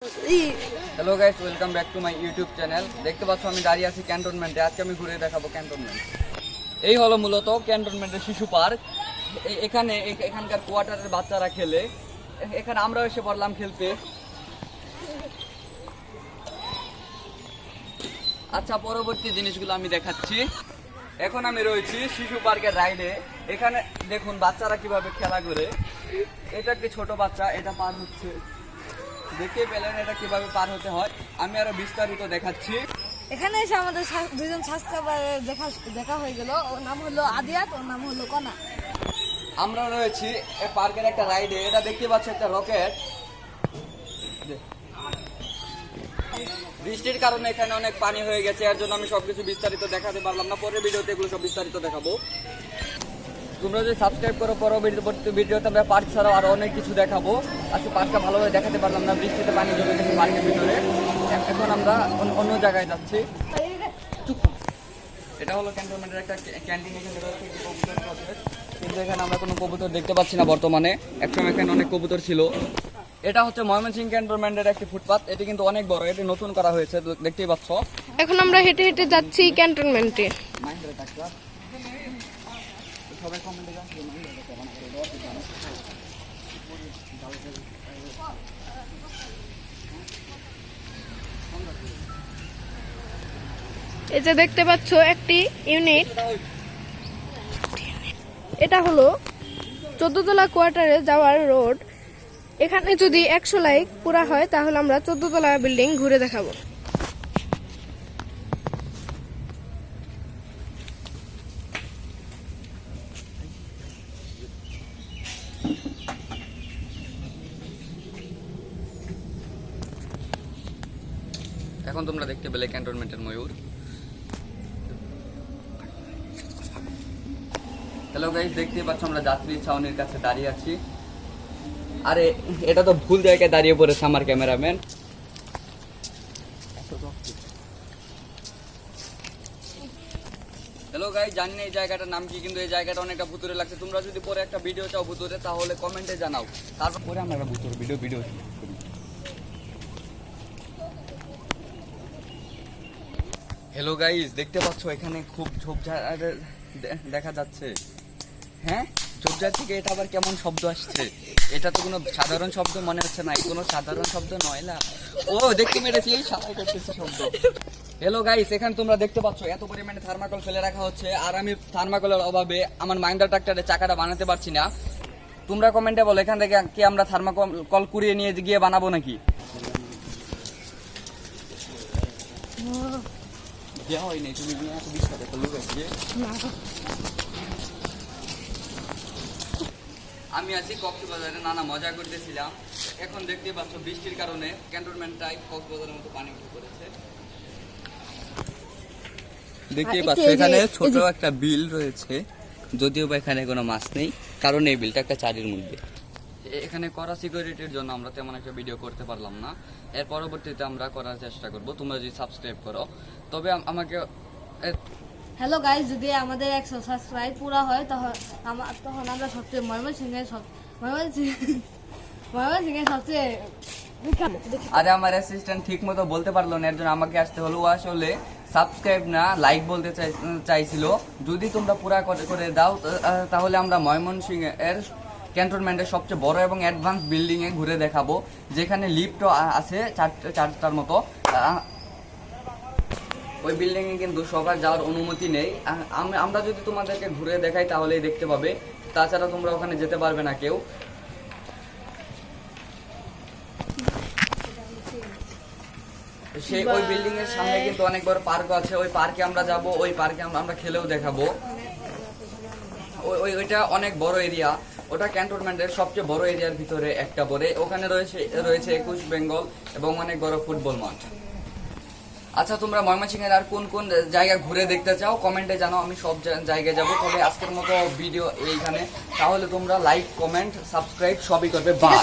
Hello guys, welcome back to my YouTube channel. দেখতে পাচ্ছ আমি দাঁড়িয়ে আছি ক্যান্টনমেন্টে। আজকে আমি ঘুরে দেখাবো ক্যান্টনমেন্ট। এই হলো মূলত ক্যান্টনমেন্টের শিশু পার্ক। এখানকার কোয়ার্টারের বাচ্চারা খেলে, এখানে আমরাও এসে পড়লাম খেলতে। আচ্ছা, পরবর্তী জিনিসগুলো আমি দেখাচ্ছি। এখন আমি রয়েছি শিশু পার্কের রাইডে। এখানে দেখুন বাচ্চারা কিভাবে খেলা করে। এটা একটি ছোট বাচ্চা, এটা পার হচ্ছে, দেখতে পেলেন এটা কিভাবে পার হতে হয়। আমি আরো বিস্তারিত দেখাচ্ছি। এখানে এসে আমাদের দুজন সাবস্ক্রাইবারের দেখা হয়ে গেল। ওর নাম হলো আদিয়াত, ওর নাম হলো কনা। আমরা রয়েছি এই পার্কের একটা রাইডে। এটা দেখতে পাচ্ছ একটা রকেট। বৃষ্টির কারণে এখানে অনেক পানি হয়ে গেছে, এর জন্য আমি সবকিছু বিস্তারিত দেখাতে পারলাম না। পরের ভিডিওতে এগুলো সব বিস্তারিত দেখাবো। তোমরা যদি সাবস্ক্রাইব করো, পরবর্তী ভিডিওতে আমরা পার্ক ছাড়াও আরো অনেক কিছু দেখাবো। আজকে পার্কটা ভালোভাবে দেখাতে পারলাম না, বৃষ্টিতে পানি জমে গেছে পার্কের ভিতরে। এখন আমরা অন্য জায়গায় যাচ্ছি। এটা হলো ক্যান্টনমেন্টের একটা ক্যান্টিন। এখানে কিন্তু এখানে আমরা কোনো কবুতর দেখতে পাচ্ছি না বর্তমানে। একসময় এখানে অনেক কবুতর ছিল। এটা হচ্ছে ময়মনসিংহ ক্যান্টনমেন্টের একটি ফুটপাত। এটি কিন্তু অনেক বড়, এটি নতুন করা হয়েছে, দেখতেই পাচ্ছ। এখন আমরা হেঁটে হেঁটে যাচ্ছি ক্যান্টনমেন্টে। সবাই কমেন্টে জানাবেন। এই যে দেখতে পাচ্ছ একটি ইউনিট, এটা হলো 14 তলা কোয়ার্টারে যাওয়ার রোড। এখানে যদি 100 লাইক পুরা হয় তাহলে আমরা 14 তলা বিল্ডিং ঘুরে দেখাবো। এখন তোমরা দেখতে পেলে ক্যান্টনমেন্টের ময়ূর। হ্যালো গাইস, দেখতে পাচ্ছ আমরা যাত্রী ছাউনির কাছে দাঁড়িয়ে আছি। আরে এটা তো ভুল জায়গায় দাঁড়িয়ে পড়েছে আমার ক্যামেরাম্যান। হ্যালো গাইস, জানি না এই জায়গাটার নাম কি, কিন্তু এই জায়গাটা অনেকটা ভুতুরে লাগছে। তোমরা যদি পরে একটা ভিডিও চাও ভুতুরে, তাহলে কমেন্টে জানাও। তারপরে আমরা একটা ভুতুরে ভিডিও করি। হ্যালো গাইস, দেখতে পাচ্ছ এখানে খুব ঝোপঝাড় দেখা যাচ্ছে। হ্যাঁ, ঝোপঝাড় থেকে এটা আবার কেমন শব্দ আসছে? এটা তো কোনো সাধারণ শব্দ মনে হচ্ছে না, কোনো সাধারণ শব্দ নয় না। ও দেখতে পেরেছি, এই সাথে করতেছে শব্দ। হ্যালো গাইস, এখানে তোমরা দেখতে পাচ্ছ এত পরিমাণে থার্মাকল ফেলে রাখা হচ্ছে, আর আমি থার্মাকলের অভাবে আমার মাইন্ডার ট্রাক্টরের চাকাটা বানাতে পারছি না। তোমরা কমেন্টে বলো এখান থেকে কি আমরা থার্মাকল কুড়িয়ে নিয়ে গিয়ে বানাবো নাকি? আমি আছি কক্সবাজারে, নানা মজা করতেছিলাম। এখন দেখতে পাচ্ছ বৃষ্টির কারণে ক্যান্টনমেন্টটাই কক্সবাজারের মতো পানি উঠে পড়েছে। দেখতে পাচ্ছ এখানে ছোট একটা বিল রয়েছে, যদিও বা এখানে কোনো মাছ নেই, কারণ এই বিলটা একটা চারির মধ্যে। এখানে করা সিকিউরিটির জন্য আমরা তেমন একটা ভিডিও করতে পারলাম না। এর পরবর্তীতে আমরা করার চেষ্টা করব, তোমরা যদি সাবস্ক্রাইব করো। তবে আমাকে হ্যালো গাইস, যদি আমাদের 100 সাবস্ক্রাইব পুরা হয় তখন আমরা সবচেয়ে ময়মনসিংহের সবচেয়ে আরে আমার অ্যাসিস্ট্যান্ট ঠিক মতো বলতে পারলো না, এর জন্য আমাকে আসতে হলো। ও আসলে সাবস্ক্রাইব না লাইক বলতে চাইছিল। যদি তোমরা পুরা করে দাও তাহলে আমরা ময়মনসিংহ এর ক্যান্টনমেন্টের সবচেয়ে বড় এবং অ্যাডভান্স বিল্ডিং এ ঘুরে দেখাবো, যেখানে লিফটও আছে চারটার মতো। ওই বিল্ডিং এ কিন্তু সবার যাওয়ার অনুমতি নেই। আমরা যদি তোমাদেরকে ঘুরে দেখাই তাহলেই দেখতে পাবে, তাছাড়া তোমরা ওখানে যেতে পারবে না কেউ। সেই ওই বিল্ডিং এর সামনে কিন্তু অনেক বড় পার্ক আছে, ওই পার্কে আমরা যাব, ওই পার্কে আমরা খেলেও দেখাবো। ওইটা অনেক বড় এরিয়া, ওটা ক্যান্টনমেন্টের সবচেয়ে বড় এরিয়ার ভিতরে একটা পড়ে। ওখানে রয়েছে 21 বেঙ্গল এবং অনেক বড় ফুটবল মাঠ। আচ্ছা, তোমরা ময়মনসিংহের আর কোন কোন জায়গা ঘুরে দেখতে চাও কমেন্টে জানাও, আমি সব জায়গায় যাব। তবে আজকের মতো ভিডিও এইখানে, তাহলে তোমরা লাইক, কমেন্ট, সাবস্ক্রাইব সবই করবে। বাই।